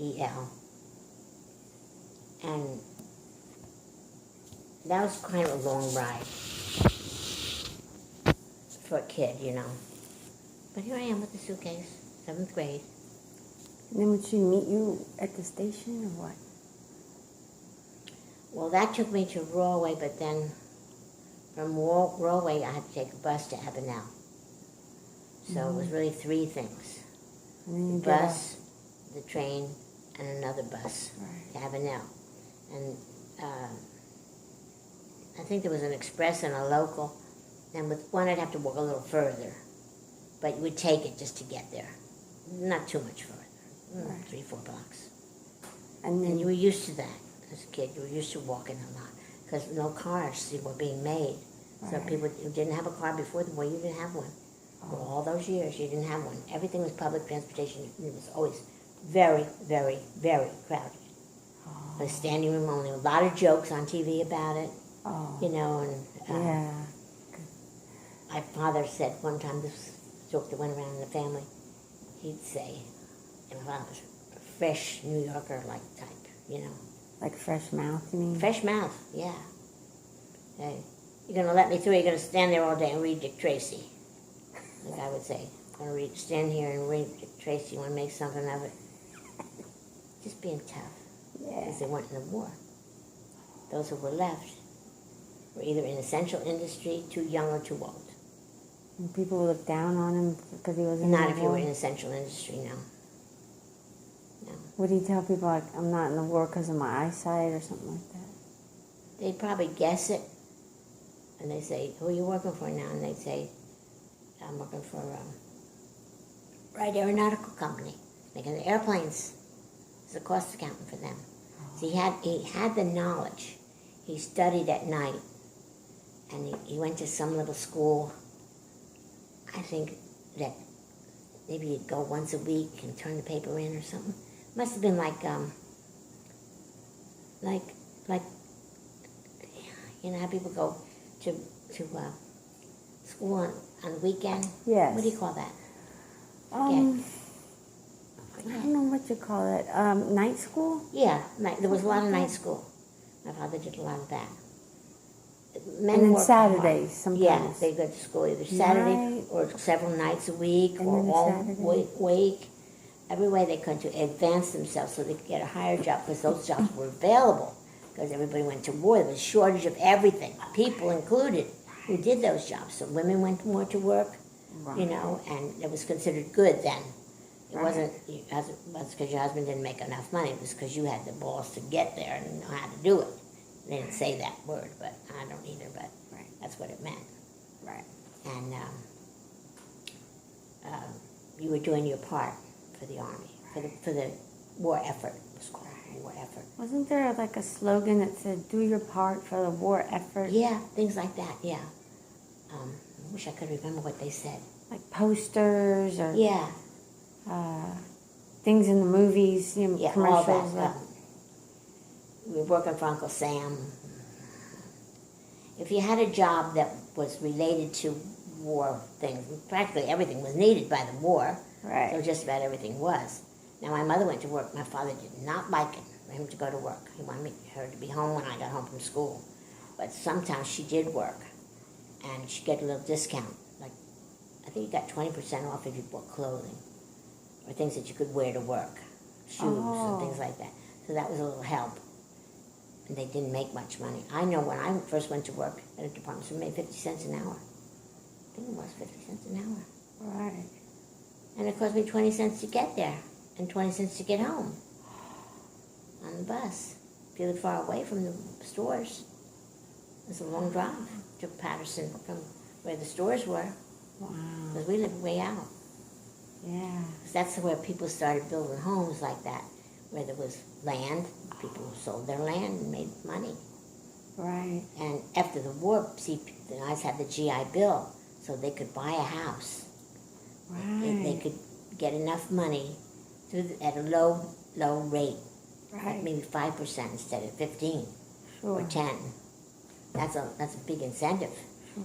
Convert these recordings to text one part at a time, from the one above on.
E-L. And that was kind of a long ride for a kid, you know. But here I am with the suitcase, 7th grade. And then would she meet you at the station or what? Well, that took me to Rawway, but then from Rawway I had to take a bus to Avenel. So it was really 3 things. And then you The get bus, the train, and another bus to Avenel. And I think there was an express and a local, and with one I'd have to walk a little further. But you would take it just to get there. Not too much further, 3-4 blocks. And you were used to that as a kid. You were used to walking a lot because no cars were being made. So people who didn't have a car before the war, you didn't have one. For all those years, you didn't have one. Everything was public transportation. It was always very, very, very crowded. The standing room only. A lot of jokes on TV about it, you know. And my father said one time, this joke that went around in the family, he'd say, and my father was a fresh New Yorker-like type, you know. Like fresh mouth, you mean? Fresh mouth, yeah. Hey, you're going to let me through, you're going to stand there all day and read Dick Tracy. Like I would say, I'm going to stand here and read Dick Tracy, you want to make something of it. Just being tough. Yeah. Because they weren't in the war. Those who were left were either in essential industry, too young or too old. And people would look down on him because he wasn't Not in if the you war? were in essential industry, no. No. Would he tell people, like, I'm not in the war because of my eyesight or something like that? They'd probably guess it. And they say, who are you working for now? And they'd say, I'm working for Wright Aeronautical Company, making the airplanes. He's a cost accountant for them. So he had the knowledge. He studied at night, and he went to some little school. I think that maybe he'd go once a week and turn the paper in or something. Must have been like you know how people go to school on the weekend? Yes. What do you call that? I don't know what you call it. Night school? Yeah, there was a lot of night school. My father did a lot of that. Men and then worked Saturdays hard. sometimes. Yeah, they go to school either Saturday or several nights a week or all week. Every way they could to advance themselves so they could get a higher job because those jobs were available because everybody went to war. There was a shortage of everything, people included, who did those jobs. So women went more to work, you know, and it was considered good then. It wasn't because your husband didn't make enough money. It was because you had the balls to get there and know how to do it. They didn't say that word, but I don't either, but that's what it meant. Right. And you were doing your part for the Army, for the war effort. It was called war effort. Wasn't there like a slogan that said, do your part for the war effort? Yeah, things like that, yeah. I wish I could remember what they said. Like posters or Yeah. things in the movies, you know, Yeah, commercials. all that. We were working for Uncle Sam. If you had a job that was related to war things, practically everything was needed by the war. Right. So just about everything was. Now, my mother went to work. My father did not like it for him to go to work. He wanted her to be home when I got home from school. But sometimes she did work, and she'd get a little discount. Like, I think you got 20% off if you bought clothing or things that you could wear to work, shoes and things like that. So that was a little help. And they didn't make much money. I know when I first went to work at a department store, we made 50 cents an hour. I think it was 50 cents an hour. Right. And it cost me 20 cents to get there and 20 cents to get home on the bus. If you live far away from the stores, it's a long drive to Patterson from where the stores were. Wow. Because we lived way out. Yeah. Because that's where people started building homes like that, where there was land. People sold their land and made money. Right. And after the war, see, the guys had the GI Bill, so they could buy a house. Right. They could get enough money at a low rate, Right. like maybe 5% instead of 15 Sure. or 10. That's a big incentive.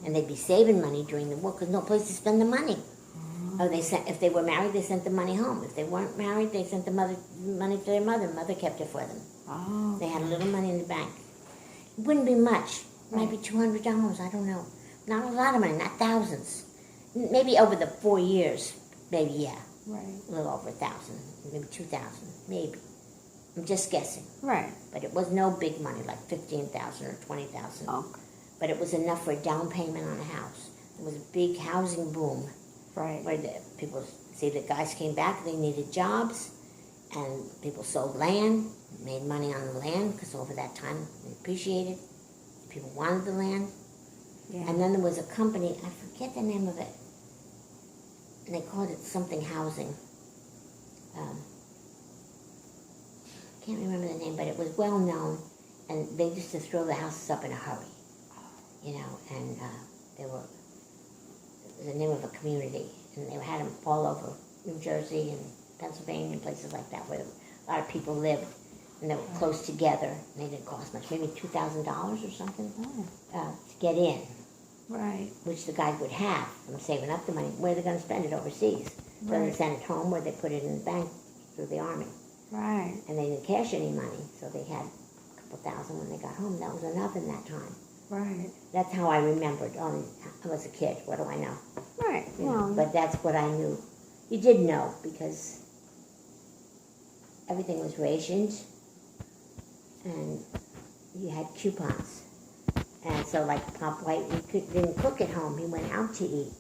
And they'd be saving money during the war because no place to spend the money. Oh, if they were married, they sent the money home. If they weren't married, they sent the money to their mother. Mother kept it for them. Oh. They had a little money in the bank. It wouldn't be much. It might be $200. I don't know. Not a lot of money. Not thousands. Maybe over the 4 years. Maybe, yeah. Right. A little over 1,000. Maybe 2,000. Maybe. I'm just guessing. Right. But it was no big money, like 15,000 or 20,000. Okay. But it was enough for a down payment on a house. It was a big housing boom. Right. Where the people, see, the guys came back, they needed jobs, and people sold land, made money on the land, because over that time, they appreciated. People wanted the land. Yeah. And then there was a company, I forget the name of it, and they called it something housing. Can't remember the name, but it was well known, and they used to throw the houses up in a hurry, you know, and they were the name of a community, and they had them all over New Jersey and Pennsylvania and places like that where a lot of people lived, and they were close together, and they didn't cost much, maybe $2,000 or something to get in. Right. Which the guys would have from saving up the money. Where are they going to spend it overseas? So they sent it home, or they put it in the bank through the army. Right. And they didn't cash any money, so they had a couple thousand when they got home. That was enough in that time. Right. That's how I remembered. Oh, I was a kid. What do I know? Right. You know, but that's what I knew. You did know, because everything was rationed, and you had coupons. And so, like Pop White, he didn't cook at home. He went out to eat.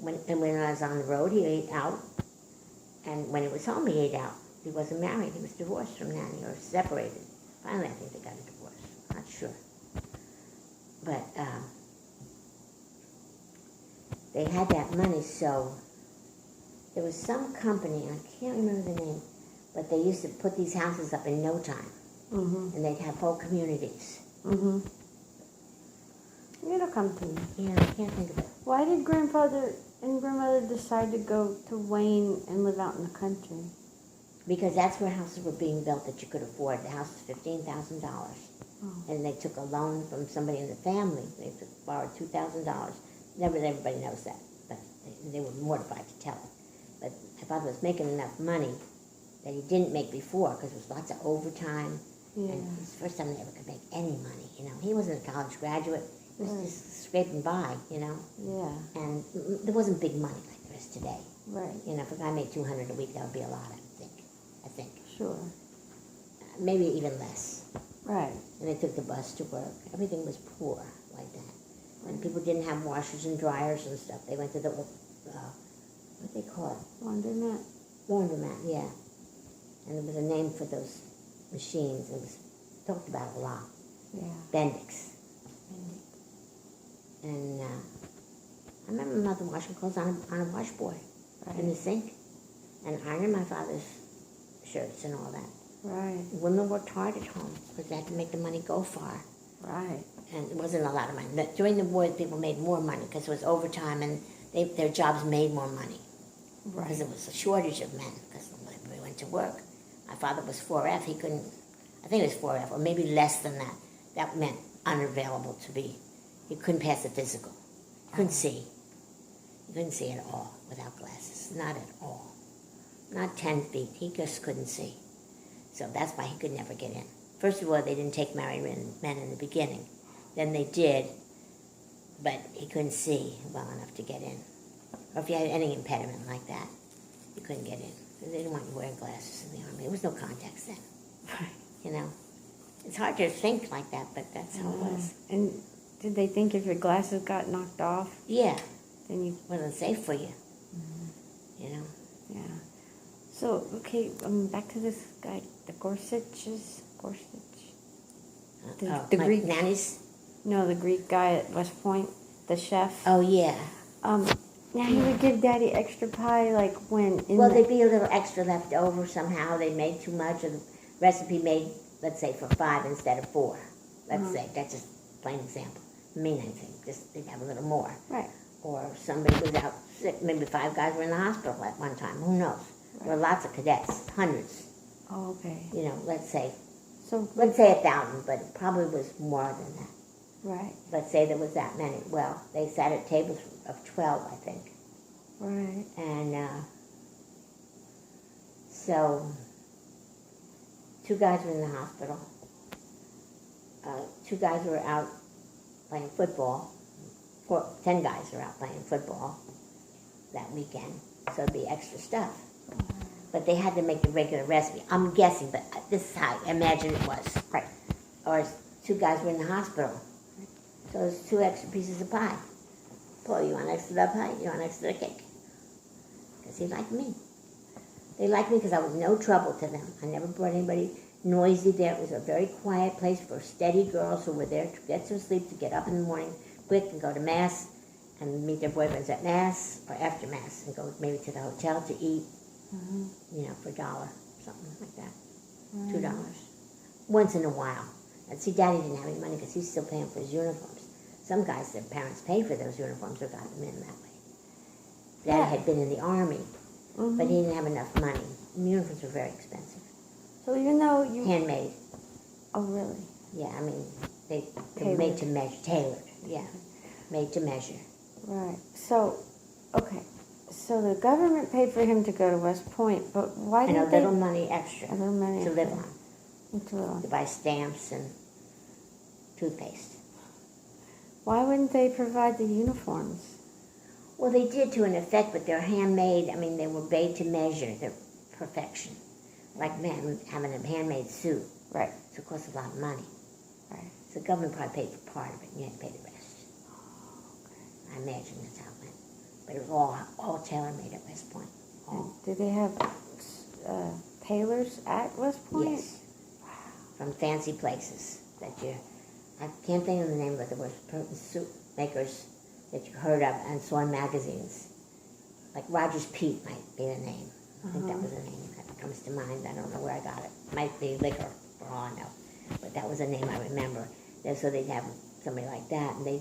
When I was on the road, he ate out. And when he was home, he ate out. He wasn't married. He was divorced from Nanny, or separated. Finally, I think they got a divorce. Not sure. But they had that money, so there was some company, I can't remember the name, but they used to put these houses up in no time. Mm-hmm. And they'd have whole communities. Mm-hmm. It'll come to me. Yeah, I can't think of it. Why did grandfather and grandmother decide to go to Wayne and live out in the country? Because that's where houses were being built that you could afford. The house was $15,000. Oh. And they took a loan from somebody in the family. They borrowed $2,000. Never everybody knows that, but they were mortified to tell it. But my father was making enough money that he didn't make before, because there was lots of overtime. Yeah. And it was the first time they ever could make any money, you know. He wasn't a college graduate. He was Right. just scraping by, you know. Yeah. And there wasn't big money like there is today. Right. You know, if a guy made $200 a week, that would be a lot, I think. Sure. Maybe even less. Right. And they took the bus to work. Everything was poor like that. And people didn't have washers and dryers and stuff. They went to the, what they call it? Laundromat. Laundromat, yeah. And there was a name for those machines. It was talked about a lot. Yeah. Bendix. And I remember my mother washing clothes on a washboard in the sink, and ironing my father's shirts and all that. Right. Women worked hard at home because they had to make the money go far. Right. And it wasn't a lot of money. But during the war, people made more money because it was overtime, and their jobs made more money. Right. Because there was a shortage of men, because everybody went to work. My father was 4F. He couldn't, I think it was 4F, or maybe less than that. That meant unavailable to be. He couldn't pass the physical. He couldn't see. He couldn't see at all without glasses. Not at all. Not 10 feet. He just couldn't see. So that's why he could never get in. First of all, they didn't take married men in the beginning. Then they did, but he couldn't see well enough to get in. Or if you had any impediment like that, you couldn't get in. They didn't want you wearing glasses in the army. There was no contacts then. Right. You know? It's hard to think like that, but that's how it was. And did they think if your glasses got knocked off, Yeah. then you... It wasn't safe for you. You know? Yeah. So, okay, back to this guy, the Gorsuches. The my Greek... nannies? No, the Greek guy at West Point, the chef. Oh, yeah. Now he would give Daddy extra pie, like when... Well, there'd be a little extra left over somehow. They made too much, or the recipe made, let's say, for 5 instead of 4. Let's say. That's just a plain example. Mean anything. Just they'd have a little more. Right. Or somebody was out sick. Maybe 5 guys were in the hospital at one time. Who knows? There were lots of cadets. Hundreds. Oh, okay. You know, let's say So... 1,000, but it probably was more than that. Right. Let's say there was that many. Well, they sat at tables of 12, I think. Right. And so 2 guys were in the hospital. 2 guys were out playing football. 10 guys were out playing football that weekend, so it'd be extra stuff. But they had to make the regular recipe. I'm guessing, but this is how I imagine it was. Right. Or 2 guys were in the hospital, so there's 2 extra pieces of pie. Paul, you want extra of pie? You want extra cake? Because he liked me. They liked me because I was no trouble to them. I never brought anybody noisy there. It was a very quiet place for steady girls who were there to get some sleep, to get up in the morning quick and go to Mass and meet their boyfriends at Mass or after Mass and go maybe to the hotel to eat, for $1, something like that, $2. Once in a while. And see, Daddy didn't have any money because he's still paying for his uniforms. Some guys, their parents paid for those uniforms or got them in that way. Daddy had been in the Army, but he didn't have enough money. And uniforms were very expensive. So even though you... Handmade. Oh, really? Yeah, I mean, they're made to measure, tailored, yeah, made to measure. Right. So, okay. So the government paid for him to go to West Point, but why And didn't a little money extra A little money to live extra. on, to buy stamps and toothpaste. Why wouldn't they provide the uniforms? Well, they did to an effect, but they're handmade. I mean, they were made to measure, they're perfection. Like man having a handmade suit. Right. So it costs a lot of money. Right. So the government probably paid for part of it, and you had to pay the rest. I imagine that's how it went. But it was all tailor-made at West Point. All. Did they have tailors at West Point? Yes. From fancy places that I can't think of the name, but there were suit makers that you heard of and saw in magazines. Like Rogers Pete might be the name. I think that was the name that comes to mind. I don't know where I got it. Might be liquor, for all I know. But that was a name I remember. So they'd have somebody like that, and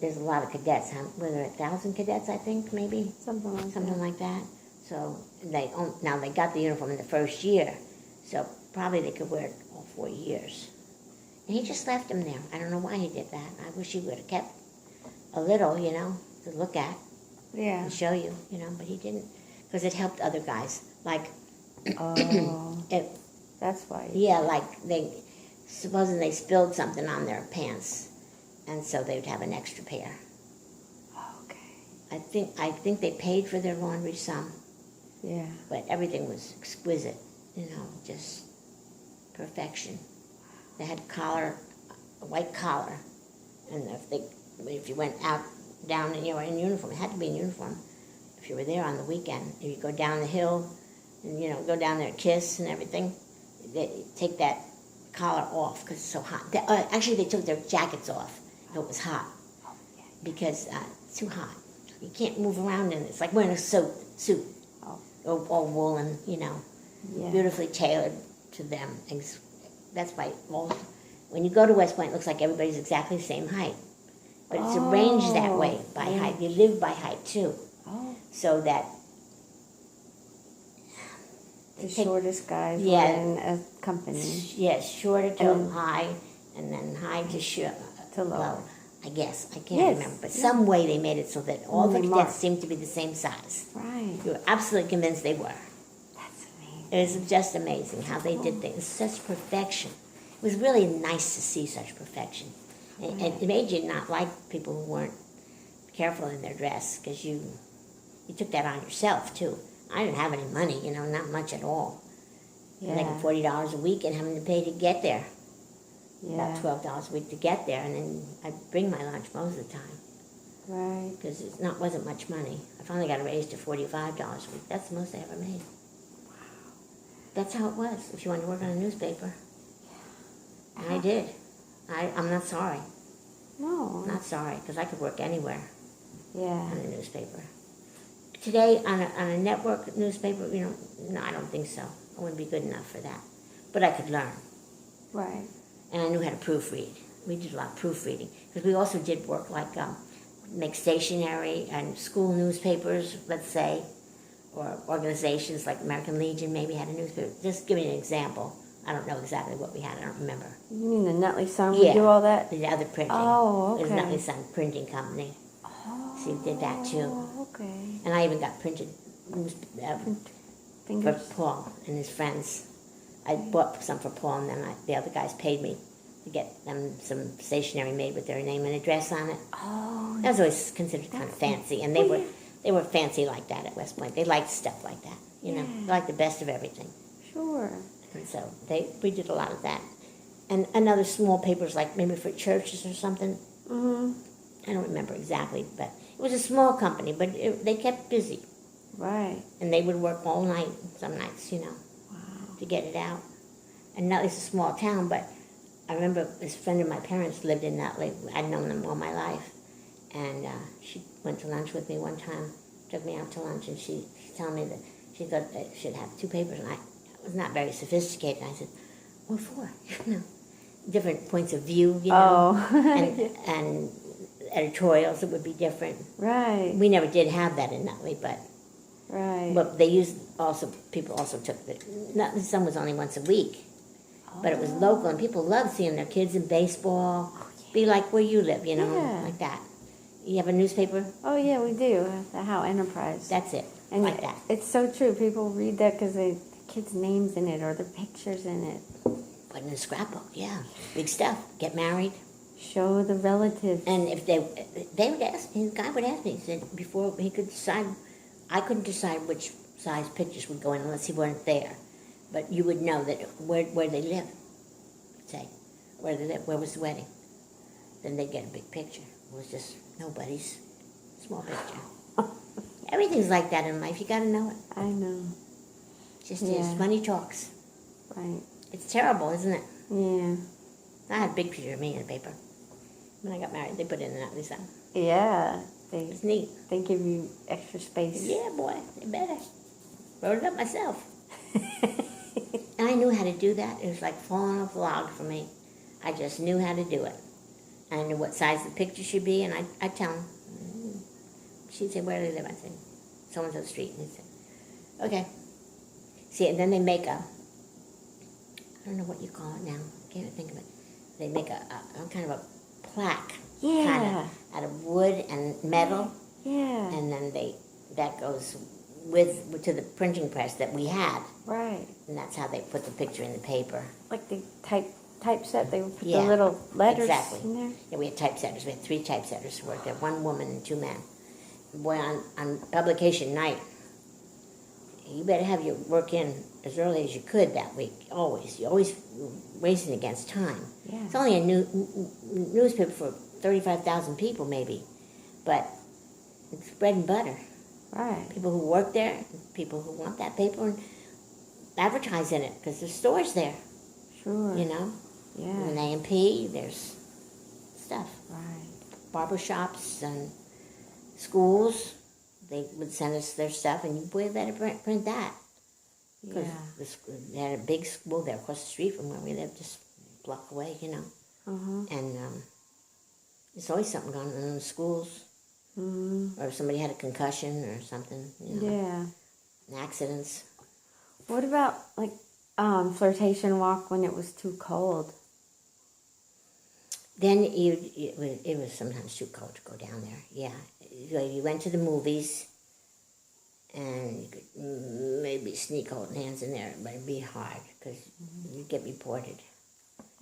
there's a lot of cadets. Were there 1,000 cadets, I think, maybe? Something like that. So now they got the uniform in the first year, so probably they could wear it all 4 years. And he just left them there. I don't know why he did that. I wish he would have kept a little, to look at and show you, but he didn't, because it helped other guys. Like, that's why. Yeah, like supposing they spilled something on their pants, and so they would have an extra pair. Okay. I think they paid for their laundry some. Yeah. But everything was exquisite, just perfection. They had a white collar, and if you went out down and you were in uniform, it had to be in uniform. If you were there on the weekend, if you go down the hill, and go down there and kiss and everything, they take that collar off because it's so hot. Actually, they took their jackets off if it was hot because it's too hot. You can't move around in it. It's like wearing a suit, all woolen, beautifully tailored to them. That's why when you go to West Point, it looks like everybody's exactly the same height. But it's arranged that way by height. You live by height, too. Oh. So that the shortest guys were in a company. Yes, shorter to high, and then high to low. I guess. I can't remember. But some way they made it so that all the cadets seemed to be the same size. Right. You were absolutely convinced they were. That's amazing. It was just amazing how they did things. Such perfection. It was really nice to see such perfection. And it made you not like people who weren't careful in their dress, because you took that on yourself, too. I didn't have any money, not much at all. Yeah. Making $40 a week and having to pay to get there. Yeah. About $12 a week to get there, and then I'd bring my lunch most of the time. Right. Because it wasn't much money. I finally got a raise to $45 a week. That's the most I ever made. Wow. That's how it was if you wanted to work on a newspaper. And I did. I'm not sorry. No. Not sorry, because I could work anywhere on a newspaper. Today, on a network newspaper, no, I don't think so. I wouldn't be good enough for that. But I could learn. Right. And I knew how to proofread. We did a lot of proofreading. Because we also did work like make stationery and school newspapers, let's say, or organizations like American Legion maybe had a newspaper. Just give me an example. I don't know exactly what we had. I don't remember. You mean the Nutley Sun would do all that? The other printing. Oh, okay. It was Nutley Sun Printing Company. Oh. She did that too. Oh, okay. And I even got printed for Fingers. Paul and his friends. I bought some for Paul, and then the other guys paid me to get them some stationery made with their name and address on it. Oh. That was always considered kind of fancy, and they were fancy like that at West Point. They liked stuff like that, you know. They liked the best of everything. Sure. And so we did a lot of that. And other small papers, like maybe for churches or something. Mm-hmm. I don't remember exactly, but it was a small company, but they kept busy. Right. And they would work all night, some nights, you know, to get it out. And now it's a small town, but I remember this friend of my parents lived in Nutley. I'd known them all my life. And she went to lunch with me one time, took me out to lunch, and she told me that she thought that she'd have two papers. And I was not very sophisticated. I said, what for? You know, different points of view, you know, and editorials that would be different. Right. We never did have that in Nutley, but they used people also took Nutley Sun was only once a week, but it was local, and people loved seeing their kids in baseball. Be like where you live, you know, like that. You have a newspaper? Oh yeah, we do. The How Enterprise. That's it. And like that. It's so true. People read that because the kids' names in it or their pictures in it. Put in a scrapbook, yeah. Big stuff. Get married. Show the relatives. And if they would ask me, the guy would ask me, he said, before he could decide, I couldn't decide which size pictures would go in unless he weren't there. But you would know that where they live, say, where they live, where was the wedding. Then they'd get a big picture. It was just nobody's small picture. Everything's like that in life. You got to know it. I know. Just is. Money talks. Right. It's terrible, isn't it? Yeah. I had a big picture of me in the paper. When I got married, they put it in that Lisa. Yeah. It's neat. They give you extra space. Yeah, boy. They better. Wrote it up myself. And I knew how to do that. It was like falling off a log for me. I just knew how to do it. I knew what size the picture should be, and I'd tell him. She'd say, where do they live? I'd say, so-and-so street. And he'd say, okay. See, and then they make I don't know what you call it now. I can't even think of it. They make a kind of a plaque. Yeah. Kind of out of wood and metal. Yeah. And then that goes to the printing press that we had. Right. And that's how they put the picture in the paper. Like the typeset, they would put the little letters in there. Yeah, we had typesetters. We had 3 typesetters who worked there, 1 woman and 2 men. Boy, on publication night, you better have your work in as early as you could that week. Always. You're always racing against time. Yeah. It's only a newspaper for 35,000 people, maybe. But it's bread and butter. Right. People who work there, people who want that paper, and advertise in it, because there's stores there. Sure. You know? Yeah. An A&P, there's stuff. Right. Barber shops and schools, they would send us their stuff, and you better print that. Because they had a big school there across the street from where we lived, just a block away, you know. And there's always something going on in the schools. Or if somebody had a concussion or something, you know. Yeah. Accidents. What about, like, flirtation walk when it was too cold? Then it was sometimes too cold to go down there. Yeah, you went to the movies, and you could maybe sneak holding hands in there, but it'd be hard because you'd get reported.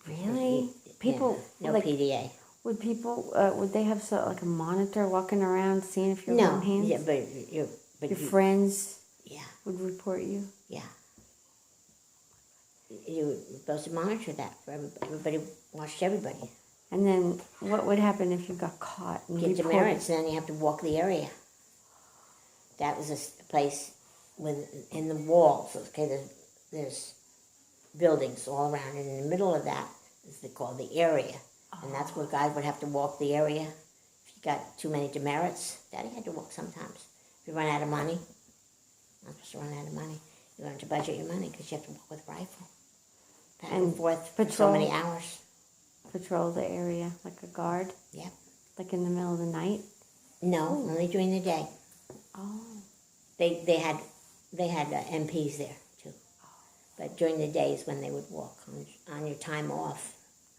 Really? People no like, PDA. Would people would they have like a monitor walking around seeing if you're holding hands? Yeah, but your friends would report you. Yeah. You were supposed to monitor that for everybody. Watched everybody. And then what would happen if you got caught? And get demerits, and then you have to walk the area. That was a place in the walls. Okay, there's buildings all around, and in the middle of that is called the area, and that's where guys would have to walk the area. If you got too many demerits, Daddy had to walk sometimes. If you run out of money, not supposed to run out of money. You learn to budget your money because you have to walk with a rifle back and forth for so many hours. Patrol the area like a guard? Yep. Like in the middle of the night? No, only during the day. Oh. They had MPs there too. But during the days when they would walk on your time off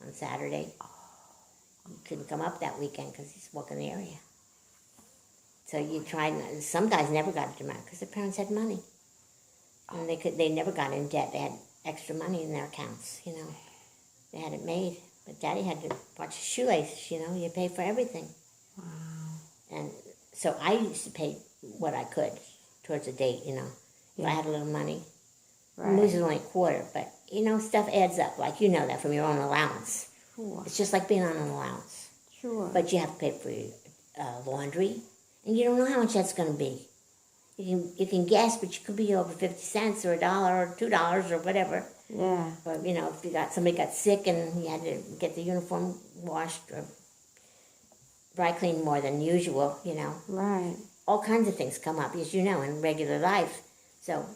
on Saturday, you couldn't come up that weekend because he's walking the area. So you tried. Some guys never got into marriage because their parents had money, and they never got in debt. They had extra money in their accounts. They had it made. But Daddy had to watch his shoelaces. You pay for everything. Wow. And so I used to pay what I could towards a date. If I had a little money. Right. This is only a quarter, but stuff adds up. Like that from your own allowance. Sure. It's just like being on an allowance. Sure. But you have to pay for your laundry, and you don't know how much that's going to be. You can guess, but you could be over 50 cents or $1 or $2 or whatever. Yeah. Or if somebody got sick and you had to get the uniform washed or dry cleaned more than usual. Right. All kinds of things come up, as you know, in regular life. So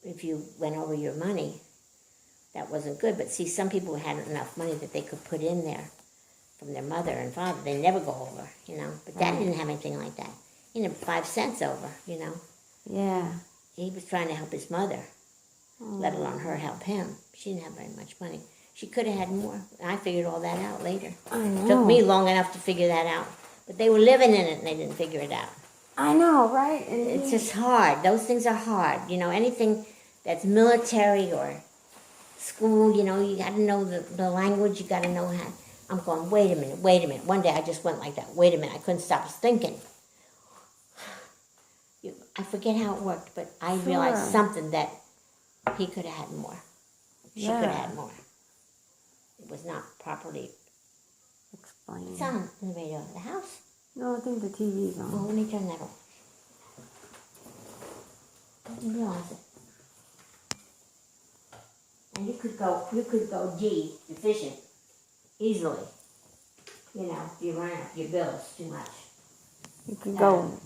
if you went over your money, that wasn't good. But see, some people had enough money that they could put in there from their mother and father. They never go over, But Dad didn't have anything like that. He didn't have 5 cents over, Yeah. He was trying to help his mother, let alone her help him. She didn't have very much money. She could have had more. I figured all that out later. I know. It took me long enough to figure that out. But they were living in it and they didn't figure it out. I know, right? And It's just hard. Those things are hard. Anything that's military or school, you got to know the language. You got to know how. I'm going, wait a minute. One day I just went like that. Wait a minute. I couldn't stop thinking. I forget how it worked, but I realized something that he could have had more. She could have had more. It was not properly explain. It's on in the radio. The house? No, I think the TV's on. Oh, let me turn that off. I didn't realize it. And you could go D, deficient, easily. If you run up your bills too much. You could go.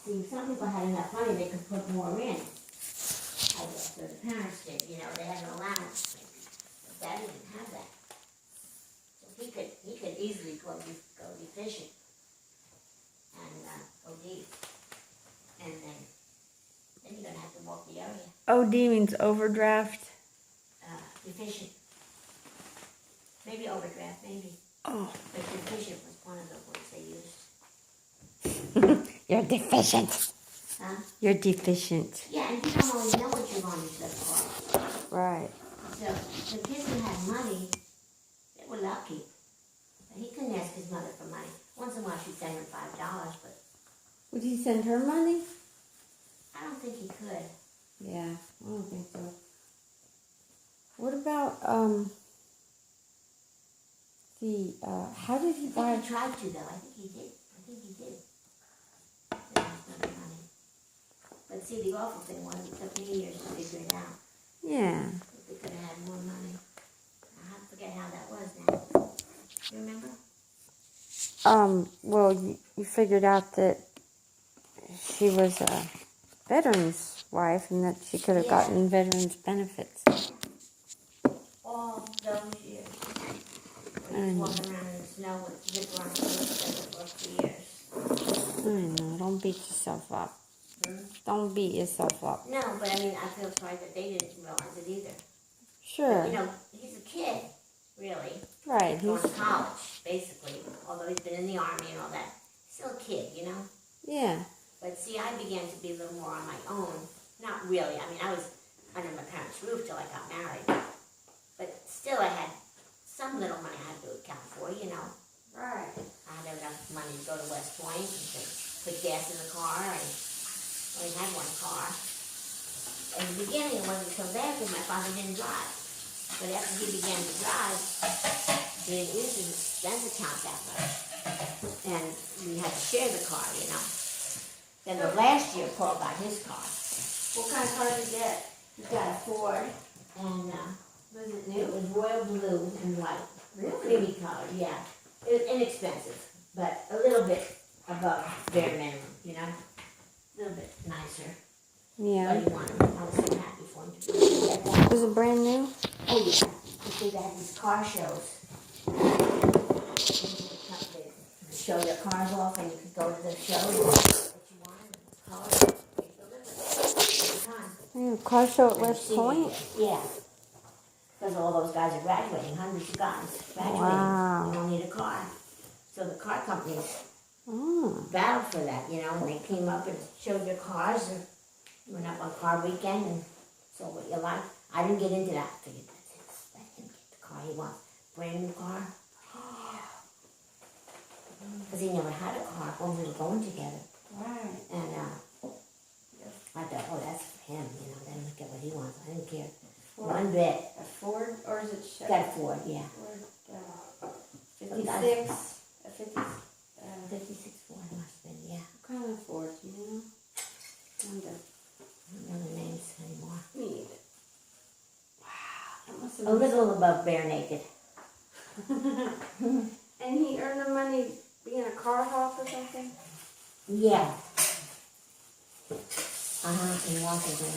See, some people had enough money they could put more in. I guess so the parents did. They had an allowance. But Daddy didn't have that. So he could easily go deficient and OD. And then you're gonna have to walk the area. OD means overdraft. Deficient. Maybe overdraft, maybe. Oh. But deficient was one of the words they used. You're deficient. Huh? You're deficient. Yeah, and you don't always know what you're going to use for. Right. So the kids who had money, they were lucky. But he couldn't ask his mother for money. Once in a while she'd send him $5, but Would he send her money? I don't think he could. Yeah, I don't think so. What about, how did he buy? I think he tried to, though. I think he did. Money. But see, the awful thing was it took me years to figure it out. Yeah. If we could have had more money. I forget how that was now. You remember? Well, you figured out that she was a veteran's wife and that she could have gotten veterans benefits. All those years. When you walking around in the snow with zipper on your for 2 years. I know, don't beat yourself up. Don't beat yourself up. No, but I mean, I feel sorry that they didn't realize it either. Sure. But, he's a kid, really. Right. He's going to college, basically. Although he's been in the Army and all that. Still a kid, Yeah. But see, I began to be a little more on my own. Not really. I mean, I was under my parents' roof till I got married. But still, I had some little money I had to account for, Right. I had enough money to go to West Point and to put gas in the car. I only had one car. In the beginning, it wasn't so bad because my father didn't drive. But after he began to drive, he didn't use his expense account that much. And we had to share the car, Then the last year, Paul got his car. What kind of car did you get? He got a Ford, and was it new? It was royal blue and white. Really? Creamy color, yeah. It was inexpensive, but a little bit above bare minimum, A little bit nicer. Yeah. What do you want? I was so happy for him to get that. Was it brand new? Oh, yeah. Because they had these car shows. They show their cars off, and you could go to the show and what you wanted, color, they delivered every time. Yeah, car show at West See, Point? yeah. Because all those guys are graduating, hundreds of guys graduating. Wow. They don't need a car. So the car companies Oh. battled for that, you know, and they came up and showed their cars and went up on car weekend and saw what you like. I didn't get into that. I figured that's it. Let him get the car he wants. Brand new car. Because he never had a car when we were going together. Right. And I thought, oh, that's for him, you know, let him get what he wants. I didn't care. Ford. One bit. A Ford, or is it Chevy? Got a Ford, yeah. Ford, 56, a 50, 56 Ford must have been, yeah. what kind of Ford, do you know? Wonder. I don't know the names anymore. Me neither. Wow, that must have A little above bare naked. And he earned the money being a car hawk or something? Yeah. In Washington.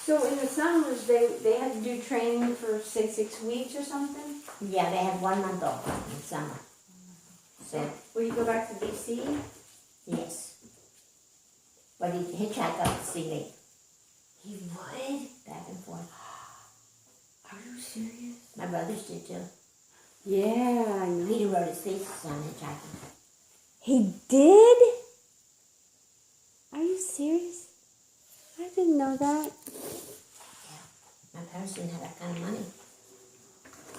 So in the summers, they had to do training for, say, 6 weeks or something? Yeah, they had 1 month off in summer. So, Will you go back to D.C.? yes. But he'd hitchhike up to see me. He would? Back and forth. Are you serious? My brothers did too. Yeah, I know. Peter wrote his thesis on hitchhiking. He did? Are you serious? I didn't know that. My parents didn't have that kind of money.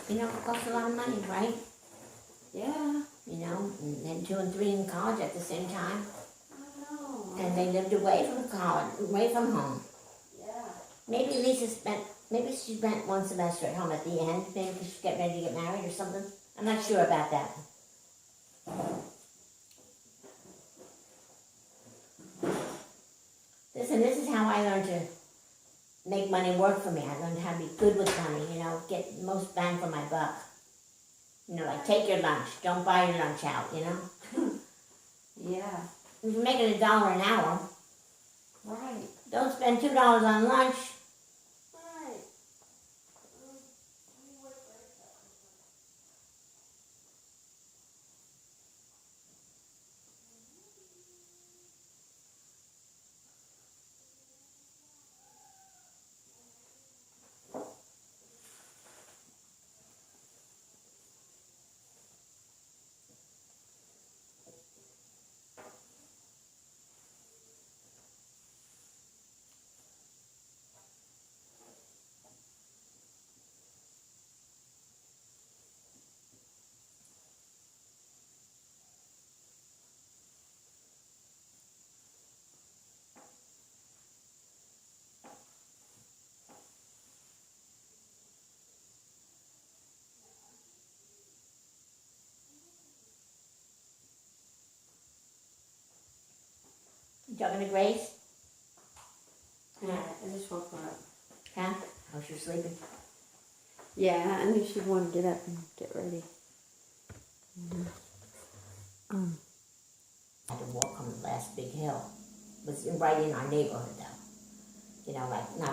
You know, it costs a lot of money, right? Yeah. You know, and then 2 and 3 in college at the same time. I know. And they lived away from college, away from home. Yeah. Maybe maybe she spent 1 semester at home at the end, maybe because she's getting ready to get married or something. I'm not sure about that. Listen, this is how I learned to make money work for me. I learned how to be good with money, you know, get the most bang for my buck. You know, like take your lunch, don't buy your lunch out, you know. Yeah. If you're making $1 an hour, Right. don't spend $2 on lunch. Right. You talking to Grace? Yeah, I just woke her up. Huh? Oh, she's sleeping. Yeah, I knew she'd want to get up and get ready. I had to walk on the last big hill. It was right in our neighborhood, though. You know, like not